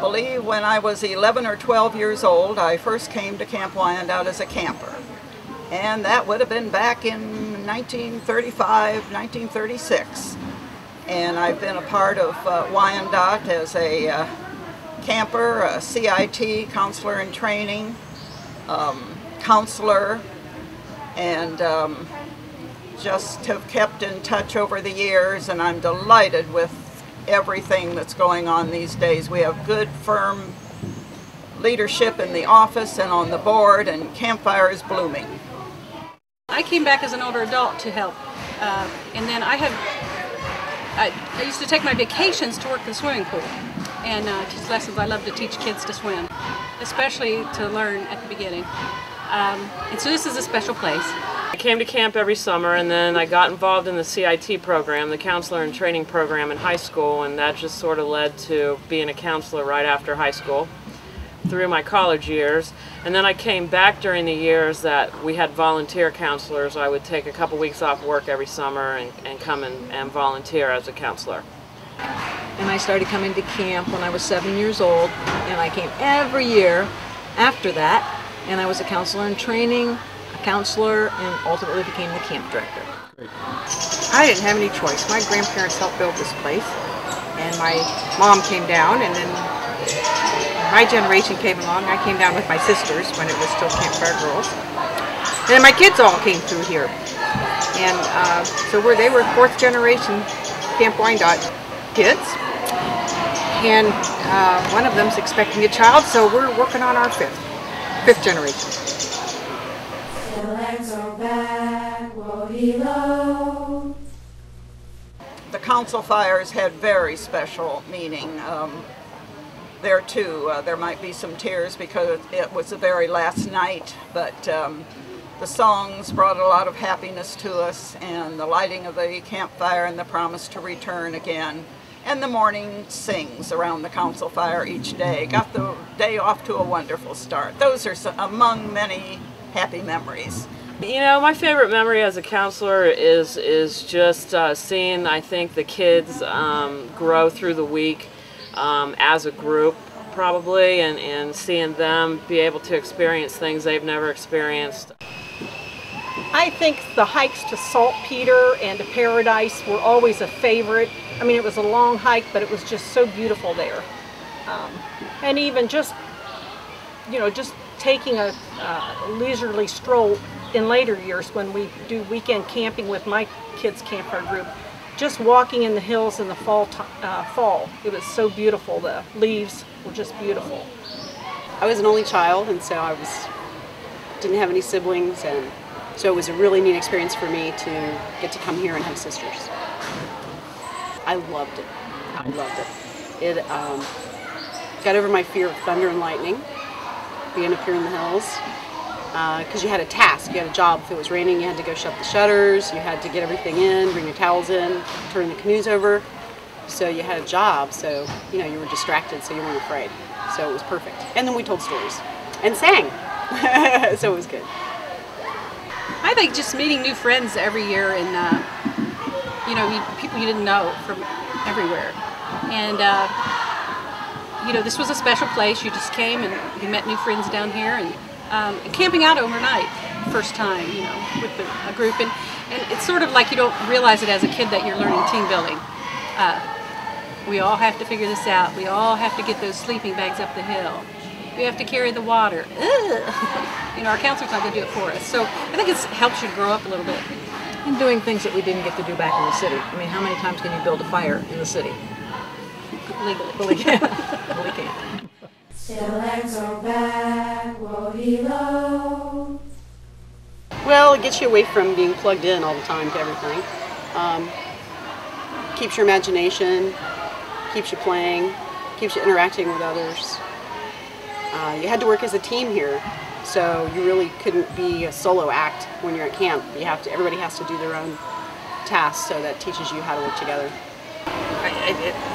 believe when I was 11 or 12 years old, I first came to Camp Wyandot as a camper. And that would have been back in 1935, 1936. And I've been a part of Wyandot as a camper, a CIT, counselor in training, counselor, and just have kept in touch over the years, and I'm delighted with everything that's going on these days. We have good, firm leadership in the office and on the board, and Camp Fire is blooming. I came back as an older adult to help, and then I used to take my vacations to work in the swimming pool and teach lessons. I love to teach kids to swim, especially to learn at the beginning. And so this is a special place. I came to camp every summer, and then I got involved in the CIT program, the counselor and training program in high school, and that just sort of led to being a counselor right after high school through my college years. And then I came back during the years that we had volunteer counselors. I would take a couple weeks off work every summer and come and volunteer as a counselor. And I started coming to camp when I was 7 years old, and I came every year after that, and I was a counselor in training, a counselor, and ultimately became the camp director. I didn't have any choice. My grandparents helped build this place, and my mom came down, and then my generation came along. I came down with my sisters when it was still Camp Fire Girls, and then my kids all came through here, and so they were fourth generation Camp Wyandot kids, and one of them's expecting a child, so we're working on our fifth generation. The legs are back, woody low. The council fires had very special meaning there too. There might be some tears because it was the very last night, but the songs brought a lot of happiness to us, and the lighting of the campfire and the promise to return again. And the morning sings around the council fire each day. Got the day off to a wonderful start. Those are among many happy memories. You know, my favorite memory as a counselor is just seeing, I think, the kids grow through the week as a group, probably, and seeing them be able to experience things they've never experienced. I think the hikes to Saltpeter and to Paradise were always a favorite. I mean, it was a long hike, but it was just so beautiful there. And even just, you know, just taking a leisurely stroll in later years when we do weekend camping with my kids' campfire group, just walking in the hills in the fall, it was so beautiful. The leaves were just beautiful. I was an only child, and so didn't have any siblings, and so it was a really neat experience for me to get to come here and have sisters. I loved it. I loved it. It got over my fear of thunder and lightning, being up here in the hills, because you had a task, you had a job. If it was raining, you had to go shut the shutters, you had to get everything in, bring your towels in, turn the canoes over. So you had a job, so you know you were distracted, so you weren't afraid. So it was perfect. And then we told stories and sang, so it was good. I think just meeting new friends every year, and you know, people you didn't know from everywhere. And you know, this was a special place. You just came and you met new friends down here, and camping out overnight, first time, you know, with a group. And it's sort of like you don't realize it as a kid that you're learning team building. We all have to figure this out. We all have to get those sleeping bags up the hill. We have to carry the water. You know, our counselor's not going to do it for us. So I think it helps you grow up a little bit. And doing things that we didn't get to do back in the city. I mean, how many times can you build a fire in the city? Legally. Well, we can't. Still legs are back, woody low. Well, it gets you away from being plugged in all the time to everything. Keeps your imagination, keeps you playing, keeps you interacting with others. You had to work as a team here, so you really couldn't be a solo act when you're at camp. Everybody has to do their own tasks, so that teaches you how to work together.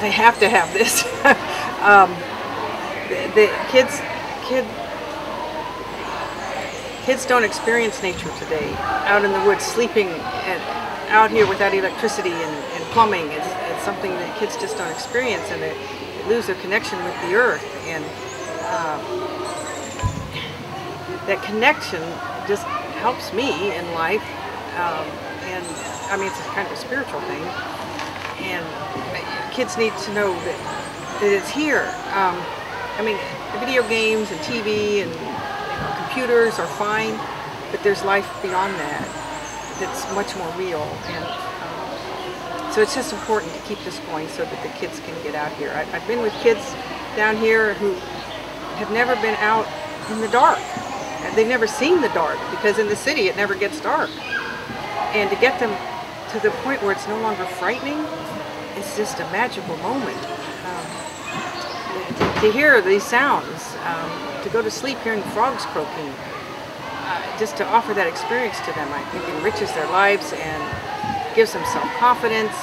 They have to have this. The kids don't experience nature today. Out in the woods, sleeping out here without electricity and plumbing, it's something that kids just don't experience, and it lose their connection with the earth, and that connection just helps me in life, and I mean, it's kind of a spiritual thing, and kids need to know that it's here. I mean, video games and TV and computers are fine, but there's life beyond that that's much more real, and so it's just important to keep this going so that the kids can get out here. I've been with kids down here who have never been out in the dark. They've never seen the dark, because in the city it never gets dark. And to get them to the point where it's no longer frightening, it's just a magical moment. To hear these sounds, to go to sleep hearing frogs croaking, just to offer that experience to them, I think enriches their lives and gives them self-confidence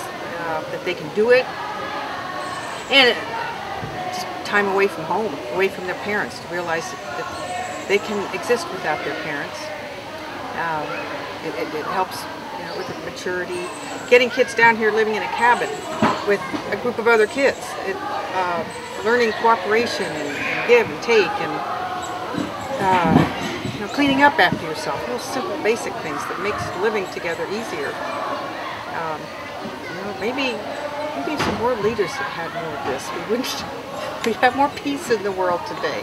that they can do it. And just time away from home, away from their parents, to realize that they can exist without their parents. It helps, with the maturity. Getting kids down here living in a cabin with a group of other kids. Learning cooperation and give and take, and cleaning up after yourself. Little simple, basic things that makes living together easier. Maybe if some world leaders had more of this, we'd have more peace in the world today.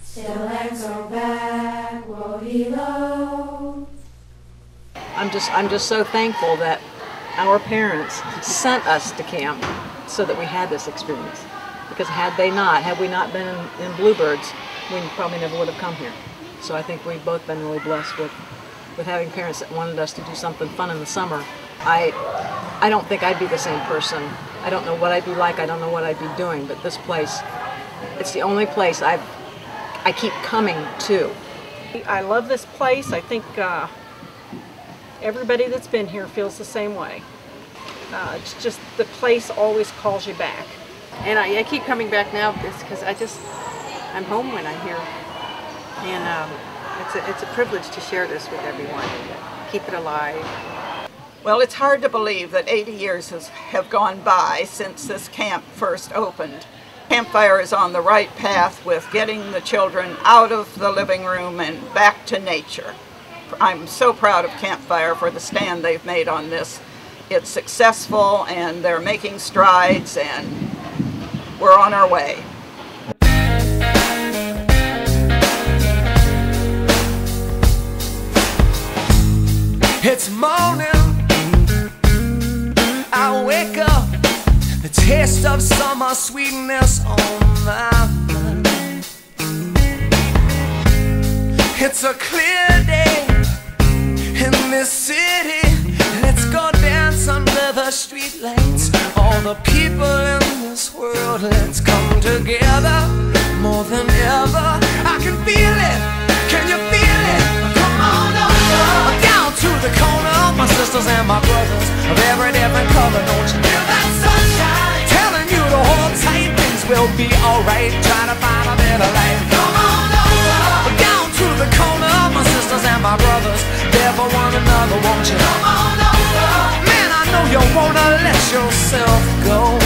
Still legs are back, woody low. I'm just so thankful that our parents sent us to camp so that we had this experience. Because had we not been in Bluebirds, we probably never would have come here. So I think we've both been really blessed with having parents that wanted us to do something fun in the summer. I don't think I'd be the same person. I don't know what I'd be like, I don't know what I'd be doing, but this place, it's the only place I keep coming to. I love this place. I think everybody that's been here feels the same way. It's just the place always calls you back. And I keep coming back now because I'm home when I'm here. And it's a privilege to share this with everyone and keep it alive. Well, it's hard to believe that 80 years have gone by since this camp first opened. Campfire is on the right path with getting the children out of the living room and back to nature. I'm so proud of Campfire for the stand they've made on this. It's successful and they're making strides, and we're on our way. It's morning, I wake up, the taste of summer sweetness on my mind. It's a clear day in this city. Let's go dance under the streetlights. All the people in this world, let's come together more than ever. I can feel it, can you feel it? Come on over, down to the corner. My sisters and my brothers of every different color. Don't you feel that sunshine? Telling you to hold tight, things will be alright. Try to find a better life. Come on over, down to the corner. My sisters and my brothers, there for one another, won't you? Come on over. Man, I know you wanna let yourself go.